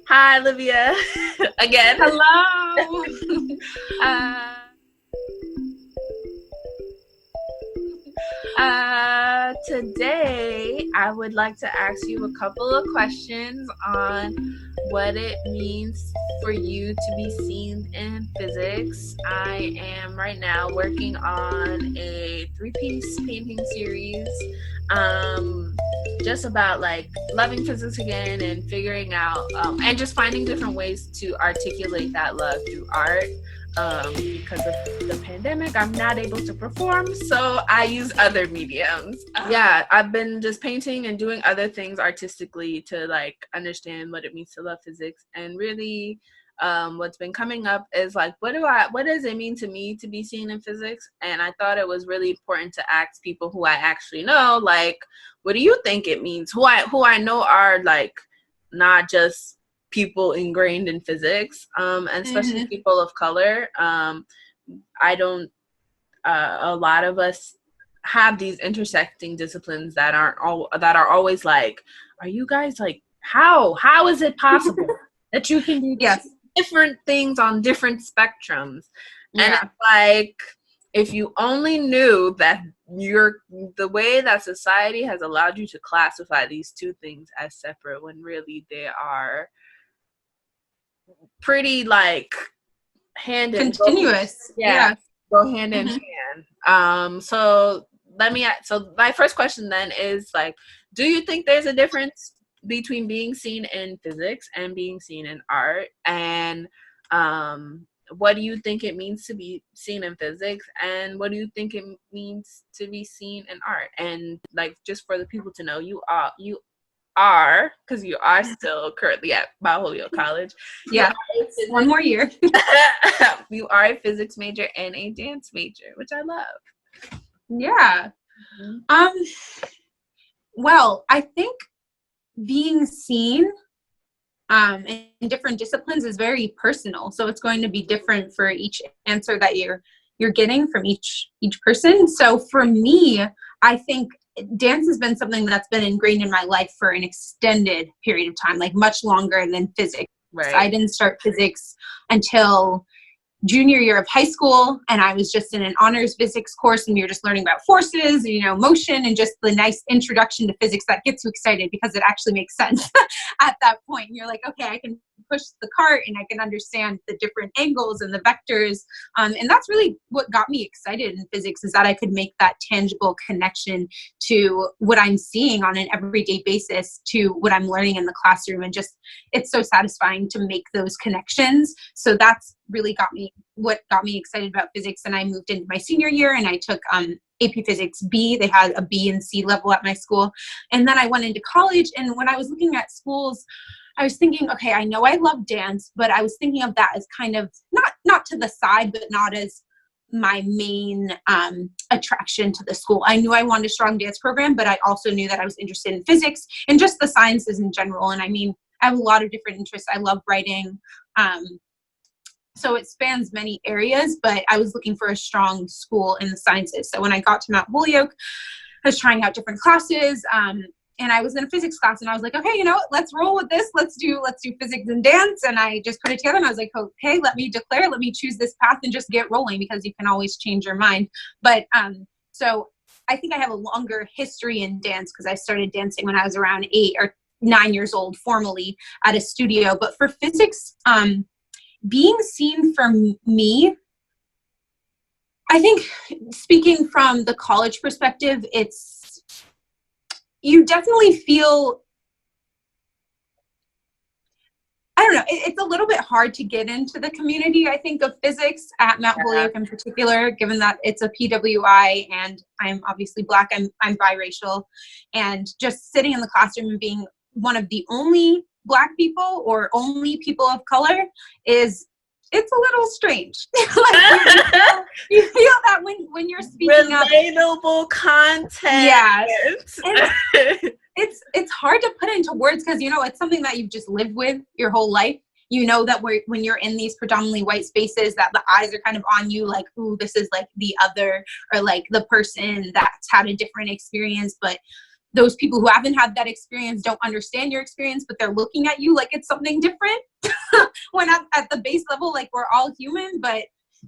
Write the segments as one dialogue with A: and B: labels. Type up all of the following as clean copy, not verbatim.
A: Hi, Olivia. Again.
B: Hello.
A: uh, Today, I would like to ask you a couple of questions on what it means for you to be seen in physics. I am right now working on a three-piece painting series, just about like loving physics again and figuring out and just finding different ways to articulate that love through art. Because of the pandemic, I'm not able to perform, so I use other mediums. Yeah, I've been just painting and doing other things artistically to like understand what it means to love physics. And really, what's been coming up is like, what does it mean to me to be seen in physics? And I thought it was really important to ask people who I actually know, like, what do you think it means? Who I know are like not just people ingrained in physics, and especially people of color. I don't. A lot of us have these intersecting disciplines that are always like, are you guys like, how is it possible that you can do different things on different spectrums? And it's like, if you only knew that the way that society has allowed you to classify these two things as separate when really they are pretty like hand in
B: continuous.
A: Go hand in hand. So my first question then is like, do you think there's a difference between being seen in physics and being seen in art? And what do you think it means to be seen in physics, and what do you think it means to be seen in art? And like, just for the people to know, you are because you are still currently at Mount Holyoke College.
B: One more year.
A: You are a physics major and a dance major, which I love.
B: Yeah. Well, I think being seen in different disciplines is very personal. So it's going to be different for each answer that you're getting from each person. So for me, I think dance has been something that's been ingrained in my life for an extended period of time, like much longer than physics.
A: Right.
B: I didn't start physics until junior year of high school, and I was just in an honors physics course, and we were just learning about forces, motion, and just the nice introduction to physics that gets you excited because it actually makes sense at that point. And you're like, okay, I can push the cart and I can understand the different angles and the vectors. And that's really what got me excited in physics, is that I could make that tangible connection to what I'm seeing on an everyday basis to what I'm learning in the classroom. And just, it's so satisfying to make those connections. So that's really what got me excited about physics. And I moved into my senior year and I took AP Physics B. They had a B and C level at my school. And then I went into college, and when I was looking at schools, I was thinking, okay, I know I love dance, but I was thinking of that as kind of not to the side, but not as my main attraction to the school. I knew I wanted a strong dance program, but I also knew that I was interested in physics and just the sciences in general. And I mean, I have a lot of different interests. I love writing. So it spans many areas, but I was looking for a strong school in the sciences. So when I got to Mount Holyoke, I was trying out different classes. And I was in a physics class, and I was like, okay, let's roll with this. Let's do physics and dance. And I just put it together, and I was like, okay, let me choose this path and just get rolling, because you can always change your mind. But so I think I have a longer history in dance because I started dancing when I was around 8 or 9 years old, formally at a studio. But for physics, being seen for me, I think, speaking from the college perspective, you definitely feel, I don't know, it's a little bit hard to get into the community, I think, of physics at Mount Holyoke in particular, given that it's a PWI and I'm obviously Black, I'm biracial, and just sitting in the classroom and being one of the only Black people or only people of color it's a little strange. Like, you feel that when you're speaking up.
A: Relatable content.
B: Yes. It's hard to put into words because, it's something that you've just lived with your whole life. That when you're in these predominantly white spaces, that the eyes are kind of on you, like, ooh, this is like the other, or like the person that's had a different experience. But those people who haven't had that experience don't understand your experience, but they're looking at you like it's something different. When at the base level, like we're all human, but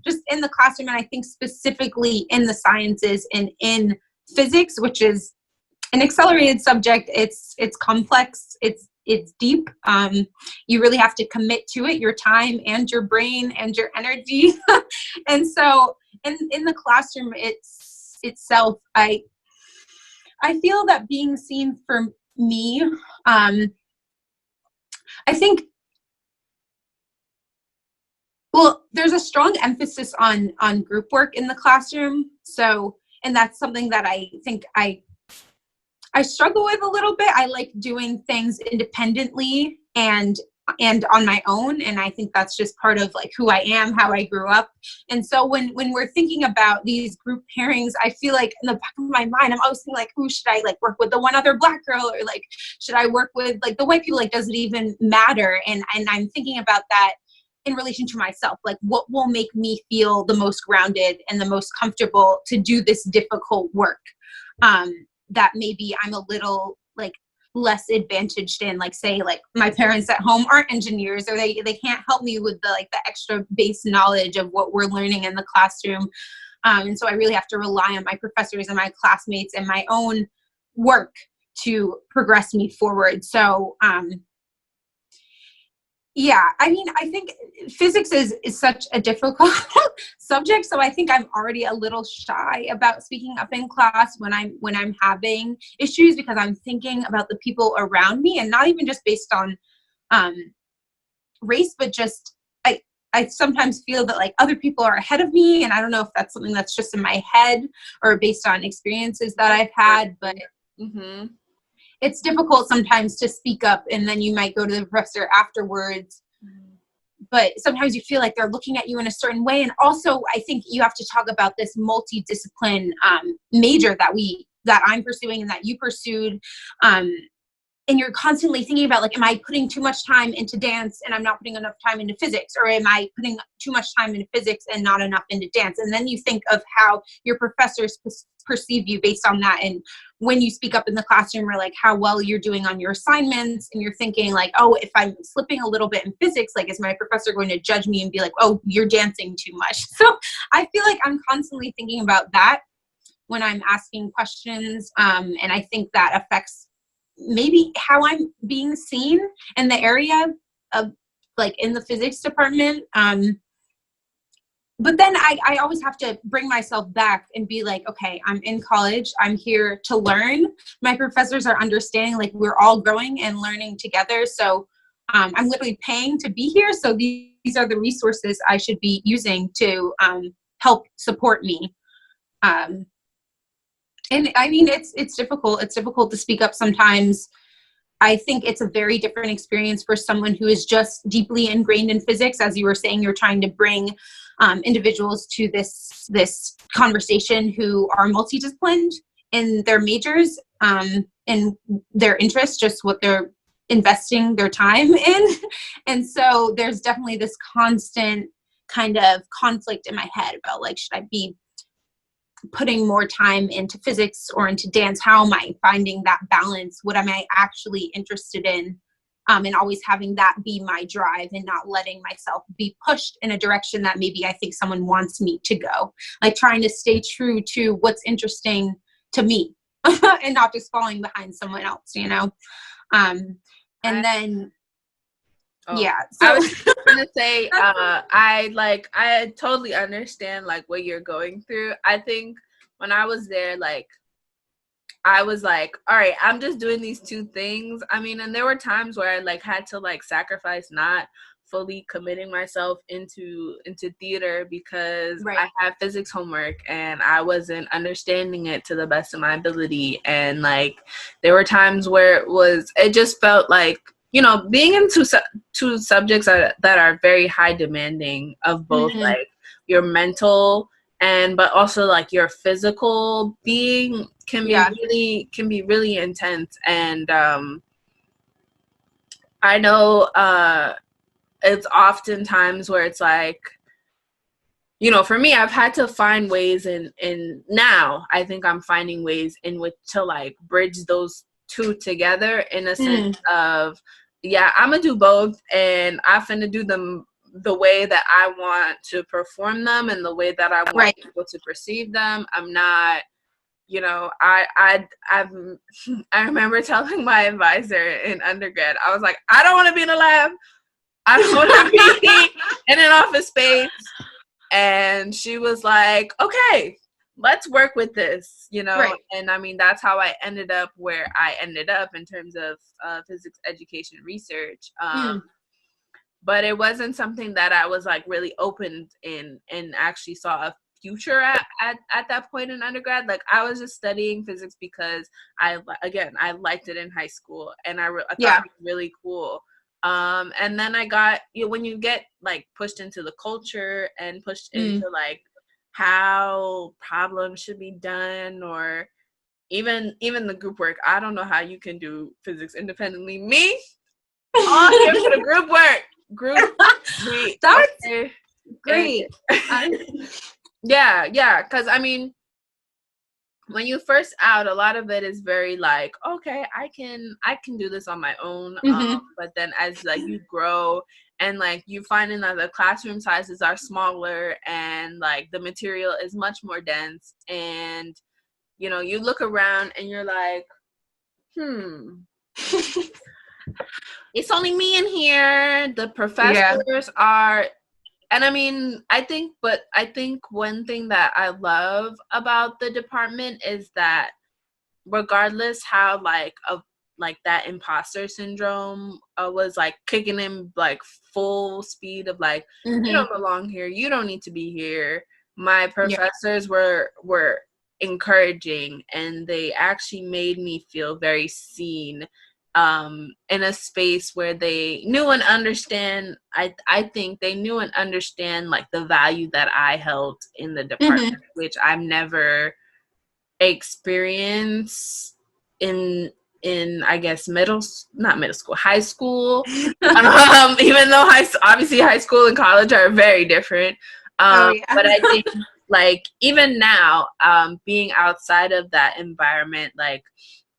B: just in the classroom, and I think specifically in the sciences and in physics, which is an accelerated subject, it's complex, it's deep. You really have to commit to it, your time and your brain and your energy. And so in the classroom itself, I feel that being seen for me, I think, well, there's a strong emphasis on group work in the classroom. So, and that's something that I think I struggle with a little bit. I like doing things independently and on my own. And I think that's just part of like who I am, how I grew up. And so when we're thinking about these group pairings, I feel like in the back of my mind, I'm always thinking like, ooh, should I like work with the one other Black girl, or like, should I work with like the white people? Like, does it even matter? And I'm thinking about that in relation to myself, like what will make me feel the most grounded and the most comfortable to do this difficult work, that maybe I'm a little like less advantaged in, like say like my parents at home aren't engineers, or they can't help me with the like the extra base knowledge of what we're learning in the classroom. And so I really have to rely on my professors and my classmates and my own work to progress me forward. So yeah, I mean, I think physics is such a difficult subject. So I think I'm already a little shy about speaking up in class when I'm having issues, because I'm thinking about the people around me, and not even just based on race, but just I sometimes feel that like other people are ahead of me, and I don't know if that's something that's just in my head or based on experiences that I've had, but it's difficult sometimes to speak up, and then you might go to the professor afterwards, but sometimes you feel like they're looking at you in a certain way. And also I think you have to talk about this multidiscipline major that I'm pursuing and that you pursued, and you're constantly thinking about like, am I putting too much time into dance and I'm not putting enough time into physics, or am I putting too much time into physics and not enough into dance? And then you think of how your professors perceive you based on that. And when you speak up in the classroom, or like how well you're doing on your assignments, and you're thinking like, oh, if I'm slipping a little bit in physics, like is my professor going to judge me and be like, oh, you're dancing too much? So I feel like I'm constantly thinking about that when I'm asking questions. And I think that affects maybe how I'm being seen in the area of like in the physics department. But then I always have to bring myself back and be like, okay, I'm in college. I'm here to learn. My professors are understanding, like we're all growing and learning together. So I'm literally paying to be here. So these are the resources I should be using to help support me. And I mean, it's difficult. It's difficult to speak up sometimes. I think it's a very different experience for someone who is just deeply ingrained in physics. As you were saying, you're trying to bring individuals to this conversation who are multidisciplined in their majors and their interests, just what they're investing their time in. And so there's definitely this constant kind of conflict in my head about like, should I be putting more time into physics or into dance? How am I finding that balance? What am I actually interested in? And always having that be my drive, and not letting myself be pushed in a direction that maybe I think someone wants me to go. Like trying to stay true to what's interesting to me and not just falling behind someone else, you know? And then, yeah. So
A: I was just gonna say, I totally understand like what you're going through. I think when I was there, like I was like, all right, I'm just doing these two things. I mean, and there were times where I like had to like sacrifice not fully committing myself into theater because I had physics homework and I wasn't understanding it to the best of my ability. And like there were times where it just felt like, you know, being in two subjects that are very high demanding of both like your mental but also like your physical being can be really intense. And I know it's often times where it's like you know, for me, I've had to find ways in now I think I'm finding ways in which to like bridge those two together in a sense of, yeah, I'm gonna do both, and I finna do them the way that I want to perform them and the way that I want people to perceive them. I'm not, you know, I remember telling my advisor in undergrad, I was like, I don't want to be in a lab. I don't want to be in an office space. And she was like, okay, let's work with this, you know? And I mean, that's how I ended up where I ended up in terms of physics education research. But it wasn't something that I was like really open in and actually saw a future at that point in undergrad. Like I was just studying physics because I liked it in high school, and I thought it was really cool. And then I got, you know, when you get like pushed into the culture and pushed into like how problems should be done, or even the group work. I don't know how you can do physics independently. Me, all here for the group work.
B: That's great.
A: Yeah, because I mean, when you first out, a lot of it is very like, okay, I can do this on my own. But then as like you grow and like you finding that the classroom sizes are smaller and like the material is much more dense, and you know, you look around and you're like, it's only me in here. The professors are. And I mean, I think one thing that I love about the department is that regardless how like that imposter syndrome was like kicking in like full speed of like, you don't belong here, you don't need to be here, my professors were encouraging, and they actually made me feel very seen in a space where they knew and understand. I think they knew and understand like the value that I held in the department, which I've never experienced in I guess high school. Even though obviously high school and college are very different. But I think like even now, being outside of that environment, like,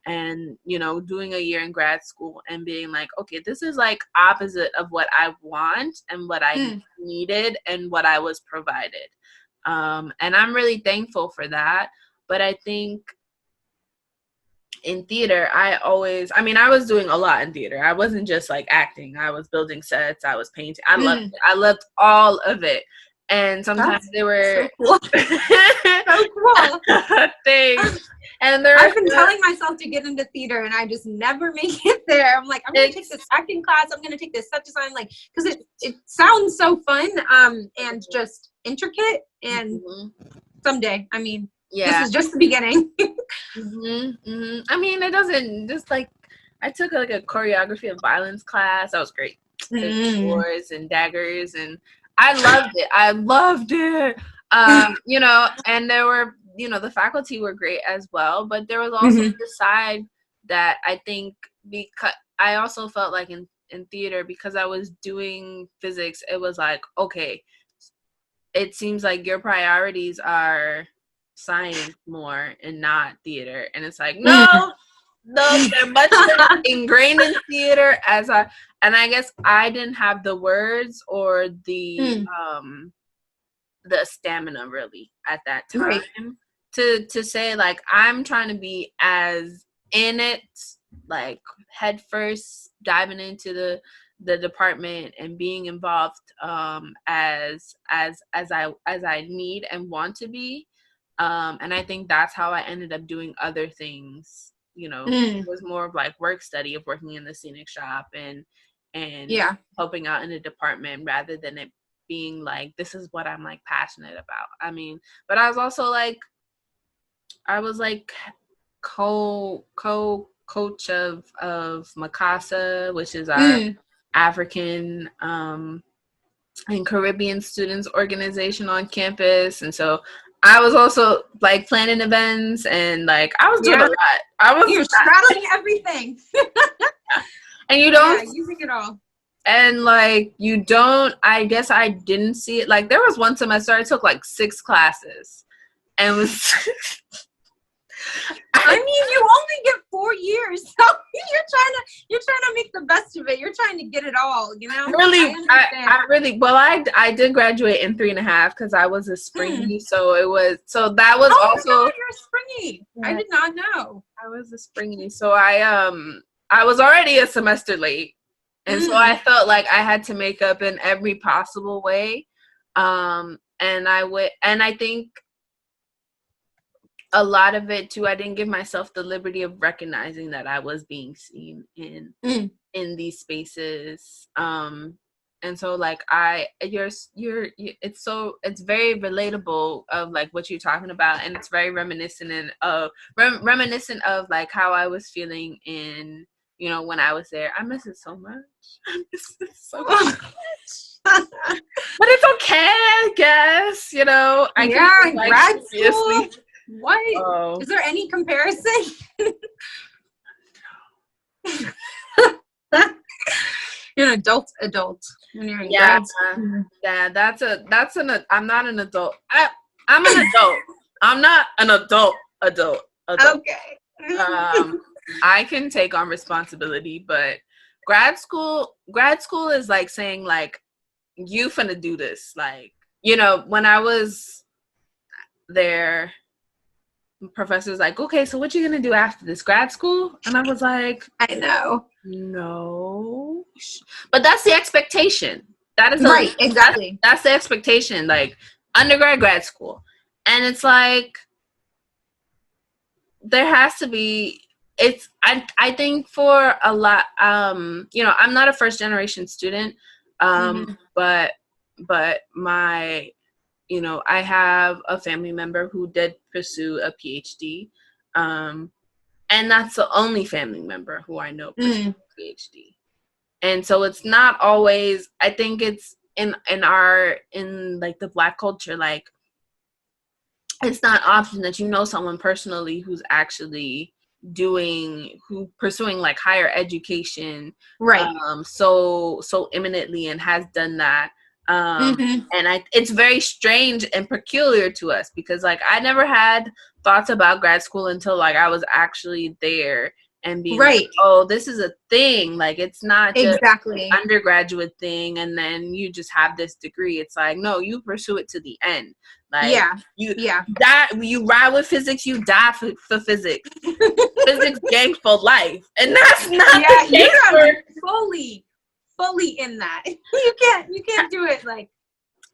A: and you know, doing a year in grad school and being like, okay, this is like opposite of what I want and what I needed and what I was provided, and I'm really thankful for that. But I think in theater, I was doing a lot in theater. I wasn't just like acting. I was building sets, I was painting. I loved it. I loved all of it. And sometimes they were
B: so cool.
A: things. And
B: I've been telling myself to get into theater, and I just never make it there. I'm like, I'm going to take this acting class. I'm going to take this set design, like, because it sounds so fun, and just intricate. And someday, I mean, this is just the beginning.
A: I mean, it doesn't just like, I took like a choreography of violence class. That was great. Swords and daggers, and I loved it. You know, and there were, you know, the faculty were great as well, but there was also the side that I think, because I also felt like in theater, because I was doing physics, it was like, okay, it seems like your priorities are science more and not theater. And it's like, no, they're much more ingrained in theater and I guess I didn't have the words or the stamina really at that time to say like, I'm trying to be as in it, like head first, diving into the department and being involved as I need and want to be. And I think that's how I ended up doing other things. You know, it was more of like work study of working in the scenic shop and helping out in the department, rather than it being like, this is what I'm like passionate about. I mean, but I was also like, co-coach of Mikasa, which is our African and Caribbean students organization on campus. And so I was also like planning events, and like I was doing a lot.
B: You're straddling everything.
A: And you don't
B: using it all.
A: And like I guess I didn't see it. Like there was one semester I took like 6 classes and was
B: I mean, you only get 4 years, so you're trying to make the best of it. You're trying to get it all, you know.
A: really, I really, well, I did graduate in 3.5 because I was a springy, so that was
B: oh
A: also.
B: my God, you're a springy. Yeah. I did not know.
A: I was a springy, so I was already a semester late, and so I felt like I had to make up in every possible way, and I think a lot of it too, I didn't give myself the liberty of recognizing that I was being seen in these spaces. And so like it's very relatable of like what you're talking about, and it's very reminiscent of like how I was feeling in, you know, when I was there. I miss it so much. I miss it so much. But it's okay, I guess, you know.
B: Grad school. What? Oh. Is there any comparison? You're an adult when you're in grad school.
A: Yeah, I'm not an adult. I'm an adult. I'm not an adult.
B: Okay.
A: I can take on responsibility, but grad school is like saying like, you finna do this. Like, you know, when I was there, professor's like, okay, so what you gonna do after this, grad school? And I was like,
B: I know.
A: No. But that's the expectation. That is
B: right, exactly.
A: That's the expectation, like undergrad, grad school. And it's like there has to be I think for a lot, you know, I'm not a first generation student, but my, you know, I have a family member who did pursue a PhD, and that's the only family member who I know pursued a PhD. And so it's not always, I think it's in like the Black culture, like it's not often that you know someone personally who's actually pursuing like higher education,
B: right,
A: so imminently, and has done that. And it's very strange and peculiar to us because like I never had thoughts about grad school until like I was actually there and being right. Like, oh, this is a thing. Like it's not just an undergraduate thing and then you just have this degree. It's like, no, you pursue it to the end. Like you ride with physics, you die for physics. Physics gang for life. And that's not the case
B: fully in that. You can't do it like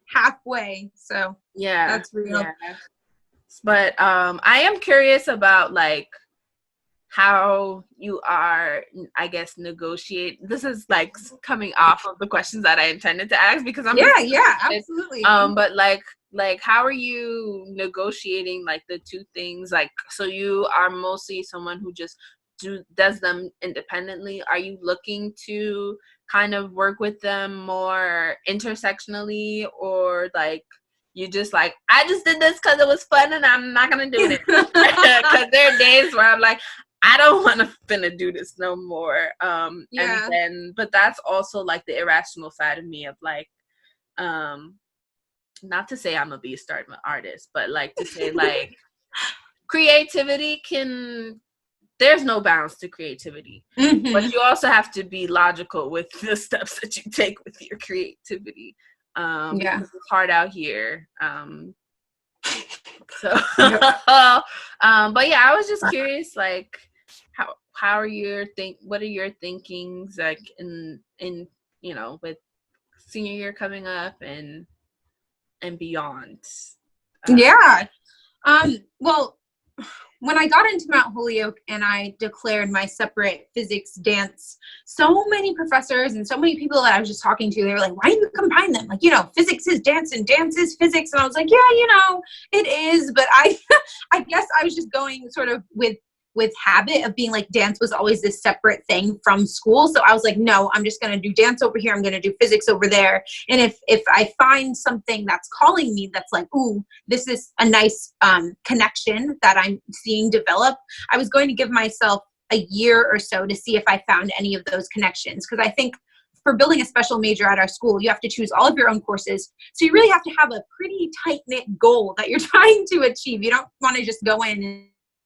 B: halfway. So that's real. Yeah.
A: But I am curious about like how you are, I guess, negotiate. This is like coming off of the questions that I intended to ask because I'm
B: absolutely.
A: But like how are you negotiating like the two things? Like, so you are mostly someone who just does them independently. Are you looking to kind of work with them more intersectionally, or like you just like, I just did this because it was fun and I'm not gonna do it? Because there are days where I'm like, I don't want to finna do this no more. And then, but that's also like the irrational side of me of like, not to say I'm a beast artist, but like to say like creativity there's no bounds to creativity, but you also have to be logical with the steps that you take with your creativity. Because it's hard out here. But yeah, I was just curious, like how are what are your thinkings like in you know, with senior year coming up and beyond?
B: Well, when I got into Mount Holyoke and I declared my separate physics dance, so many professors and so many people that I was just talking to, they were like, why do you combine them? Like, you know, physics is dance and dance is physics. And I was like, yeah, you know, it is. But I guess I was just going sort of with habit of being like, dance was always this separate thing from school. So I was like, no, I'm just going to do dance over here. I'm going to do physics over there. And if I find something that's calling me, that's like, ooh, this is a nice connection that I'm seeing develop, I was going to give myself a year or so to see if I found any of those connections. Because I think for building a special major at our school, you have to choose all of your own courses. So you really have to have a pretty tight-knit goal that you're trying to achieve. You don't want to just go in and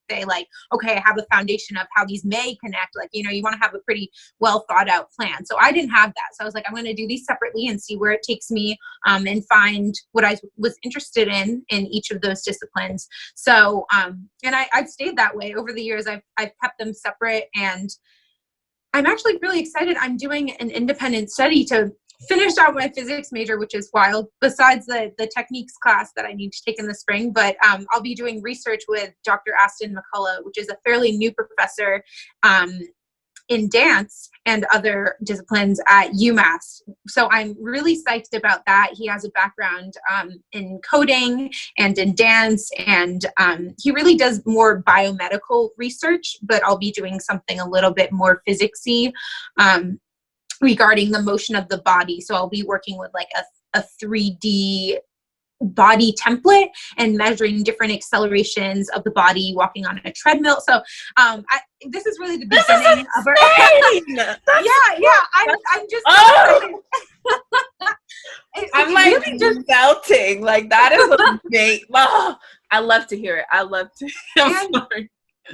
B: say like, okay, I have a foundation of how these may connect. Like, you know, you want to have a pretty well thought out plan. So I didn't have that. So I was like, I'm going to do these separately and see where it takes me, and find what I was interested in each of those disciplines. So, and I've stayed that way over the years. I've kept them separate, and I'm actually really excited. I'm doing an independent study to finish out my physics major, which is wild, besides the techniques class that I need to take in the spring. But I'll be doing research with Dr. Aston McCullough, which is a fairly new professor in dance and other disciplines at UMass. So I'm really psyched about that. He has a background in coding and in dance, and he really does more biomedical research, but I'll be doing something a little bit more physicsy regarding the motion of the body. So I'll be working with like a 3D body template and measuring different accelerations of the body walking on a treadmill. So this is really the beginning of our I'm just
A: I'm like really just melting. Like that is a big I love to hear it. I'm sorry.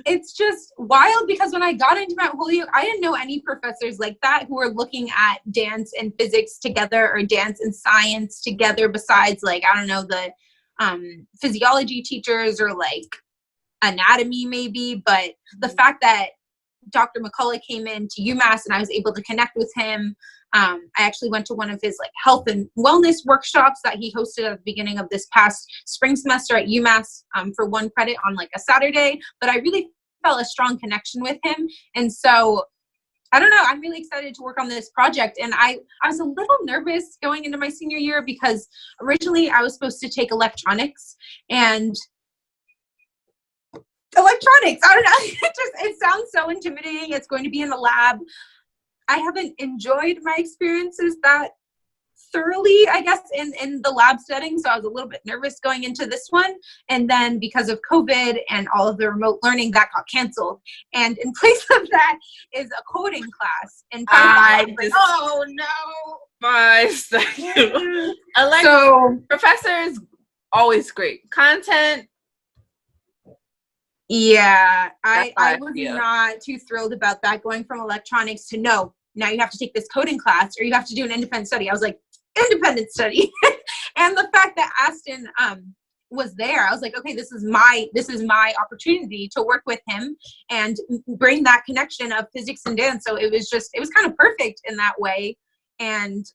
B: It's just wild because when I got into Mount Holyoke, I didn't know any professors like that who were looking at dance and physics together or dance and science together besides like, I don't know, the physiology teachers or like anatomy maybe. But the fact that Dr. McCullough came into UMass and I was able to connect with him. I actually went to one of his like health and wellness workshops that he hosted at the beginning of this past spring semester at UMass for 1 credit on like a Saturday. But I really felt a strong connection with him. And so I don't know, I'm really excited to work on this project. And I was a little nervous going into my senior year because originally I was supposed to take electronics and I don't know, it sounds so intimidating. It's going to be in the lab. I haven't enjoyed my experiences that thoroughly, I guess, in the lab setting. So I was a little bit nervous going into this one. And then because of COVID and all of the remote learning, that got canceled. And in place of that is a coding class. And oh no.
A: I like professors, always great. Content.
B: Yeah, I was not too thrilled about that, going from electronics to now you have to take this coding class or you have to do an independent study. I was like, independent study. And the fact that Aston was there, I was like, okay, this is my opportunity to work with him and bring that connection of physics and dance. So it was kind of perfect in that way. And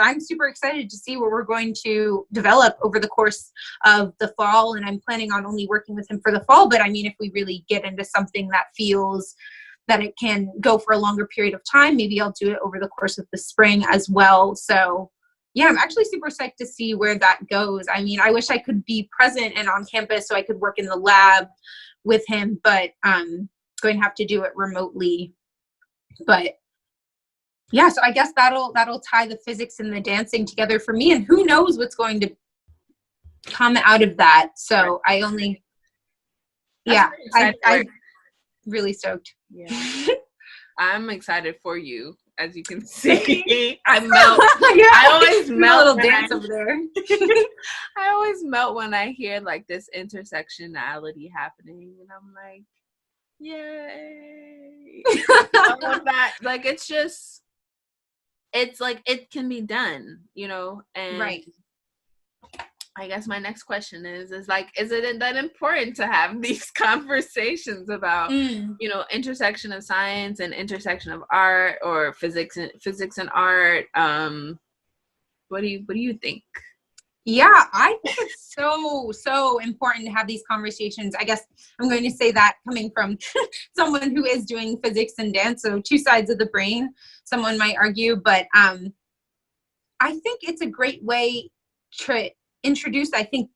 B: I'm super excited to see what we're going to develop over the course of the fall. And I'm planning on only working with him for the fall. But I mean, if we really get into something that feels that it can go for a longer period of time, maybe I'll do it over the course of the spring as well. So yeah, I'm actually super psyched to see where that goes. I mean, I wish I could be present and on campus so I could work in the lab with him, but I'm going to have to do it remotely. But yeah, so I guess that'll tie the physics and the dancing together for me, and who knows what's going to come out of that. So I'm really stoked.
A: Yeah. I'm excited for you, as you can see. I melt.
B: Yeah,
A: I always melt.
B: A little dance over there.
A: I always melt when I hear like this intersectionality happening, and I'm like, yay! All of that, like it's like it can be done, you know. And
B: right.
A: I guess my next question is like, is it that important to have these conversations about, you know, intersection of science and intersection of art, or physics and art? What do you think?
B: Yeah, I think it's so important to have these conversations. I guess I'm going to say that coming from someone who is doing physics and dance, so two sides of the brain, someone might argue, but I think it's a great way to introduce, I think,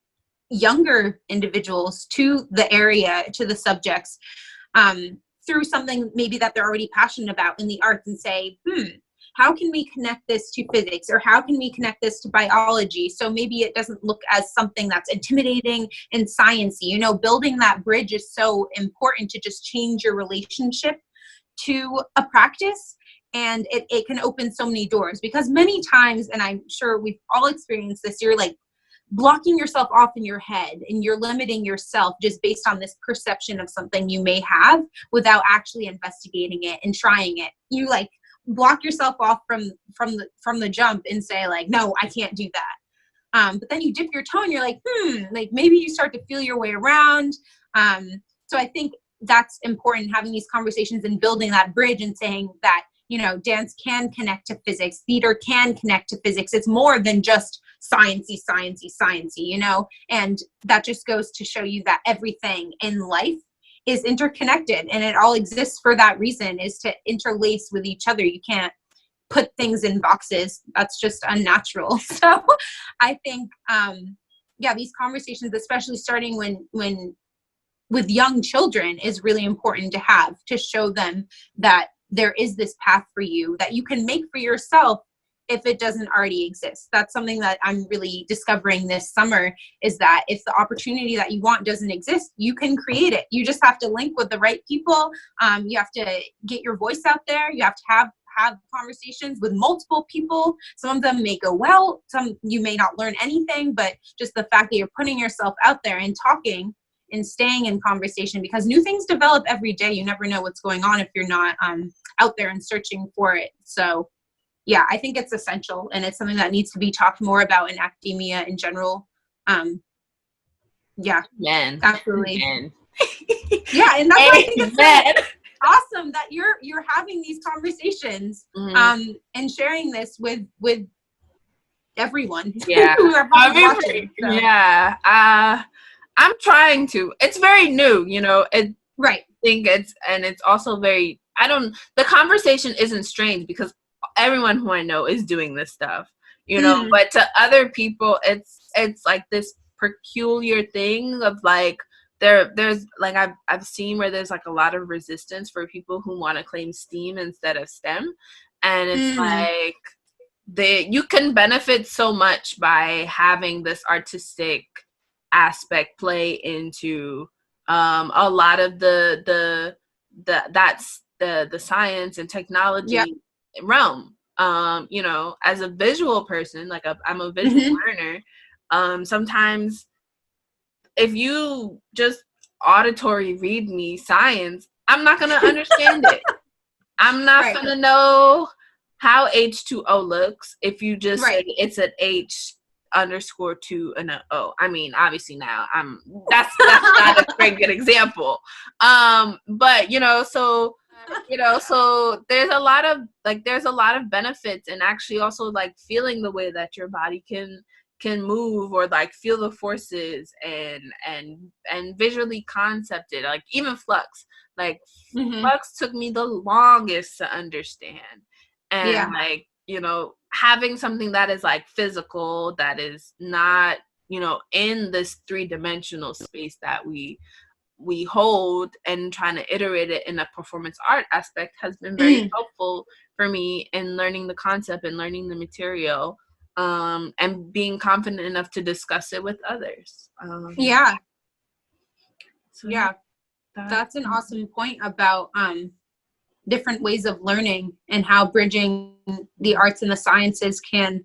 B: younger individuals to the area, to the subjects, through something maybe that they're already passionate about in the arts, and say, how can we connect this to physics, or how can we connect this to biology? So maybe it doesn't look as something that's intimidating and sciencey. You know, building that bridge is so important to just change your relationship to a practice. And it can open so many doors, because many times, and I'm sure we've all experienced this, you're like blocking yourself off in your head and you're limiting yourself just based on this perception of something you may have without actually investigating it and trying it. You like block yourself off from the jump and say like, no, I can't do that. But then you dip your toe and you're like, like maybe you start to feel your way around. So I think that's important, having these conversations and building that bridge and saying that, you know, dance can connect to physics, theater can connect to physics. It's more than just sciencey, you know, and that just goes to show you that everything in life is interconnected, and it all exists for that reason, is to interlace with each other. You can't put things in boxes. That's just unnatural. So I think, these conversations, especially starting when with young children, is really important to have, to show them that there is this path for you that you can make for yourself if it doesn't already exist. That's something that I'm really discovering this summer, is that if the opportunity that you want doesn't exist, you can create it. You just have to link with the right people. You have to get your voice out there. You have to have conversations with multiple people. Some of them may go well, some you may not learn anything, but just the fact that you're putting yourself out there and talking and staying in conversation, because new things develop every day. You never know what's going on if you're not out there and searching for it. So yeah, I think it's essential, and it's something that needs to be talked more about in academia in general. Yeah, absolutely. Yeah, and that's why I think it's so awesome that you're having these conversations and sharing this with everyone.
A: Yeah.
B: Watching, so.
A: Yeah. I'm trying to. It's very new, you know.
B: Right.
A: I think it's also very, the conversation isn't strange because everyone who I know is doing this stuff, you know, but to other people, it's like this peculiar thing of like, there's like, I've seen where there's like a lot of resistance for people who want to claim STEAM instead of STEM. And it's like, you can benefit so much by having this artistic aspect play into a lot of the science and technology realm. You know, as a visual person, like I'm a visual learner. Sometimes if you just auditory read me science, I'm not gonna understand it. I'm not gonna know how H2O looks if you just say it's an H_2 and an O. I mean, obviously now that's not a very good example. But so there's a lot of benefits in actually also like feeling the way that your body can move, or like feel the forces and visually concept it. Like even flux, flux took me the longest to understand. And like, having something that is like physical, that is not, in this 3-dimensional space that we hold, and trying to iterate it in a performance art aspect has been very helpful for me in learning the concept and learning the material, and being confident enough to discuss it with others.
B: That's an awesome point about different ways of learning, and how bridging the arts and the sciences can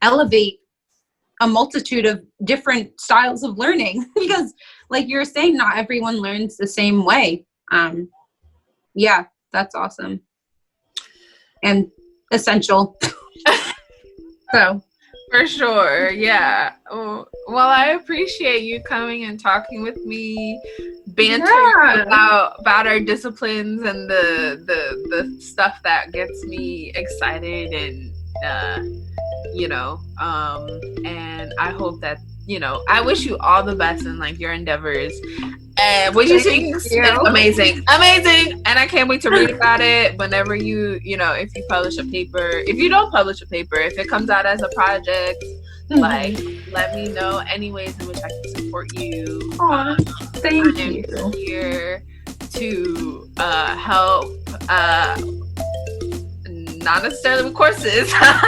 B: elevate a multitude of different styles of learning. Because like you're saying, not everyone learns the same way. That's awesome and essential. So
A: for sure. Yeah. Well, I appreciate you coming and talking with me, bantering about our disciplines and the stuff that gets me excited, and and I hope that I wish you all the best in like your endeavors. And what you think is amazing, and I can't wait to read about it whenever you if you publish a paper. If you don't publish a paper, if it comes out as a project, like let me know any ways in which I can support you.
B: Thank
A: you.
B: I'm
A: here to help, not necessarily with courses, but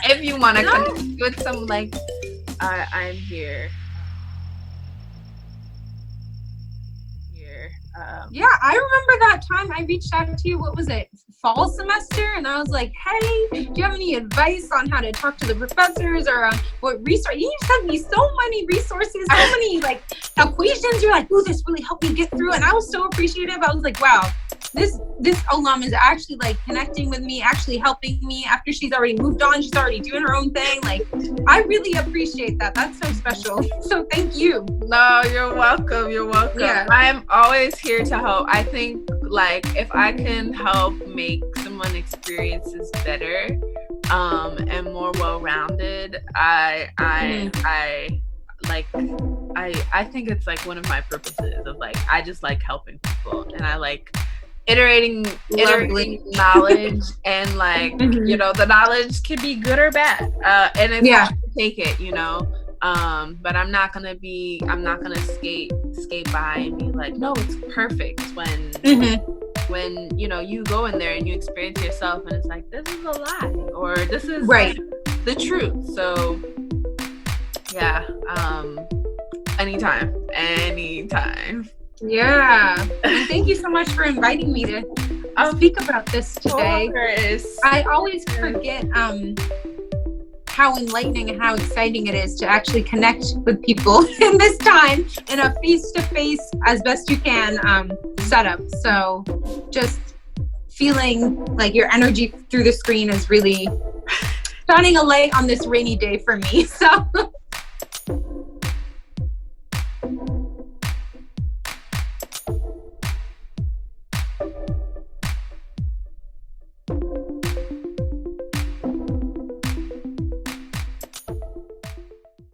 A: if you want to connect with some, like I'm here.
B: Yeah, I remember that time I reached out to you, what was it, fall semester? And I was like, hey, do you have any advice on how to talk to the professors or what resource? You sent me so many resources, so many like equations. You're like, ooh, this really helped me get through. And I was so appreciative. I was like, wow, this alum is actually like connecting with me, actually helping me after she's already moved on. She's already doing her own thing. Like, I really appreciate that. That's so special. So thank you.
A: No, you're welcome. You're welcome.
B: Yeah.
A: I'm always here to help. I think like if I can help make someone's experiences better and more well-rounded, I think it's like one of my purposes of like I just like helping people, and I like iterating knowledge, and like you know, the knowledge can be good or bad, and it's hard to take it, you know. But I'm not gonna skate by and be like, no, it's perfect when you know, you go in there and you experience yourself and it's like, this is a lie, or this is like the truth. So yeah, anytime.
B: Yeah. And thank you so much for inviting me to speak about this today. I always forget how enlightening and how exciting it is to actually connect with people in this time in a face-to-face, as best you can, setup. So just feeling like your energy through the screen is really shining a light on this rainy day for me. So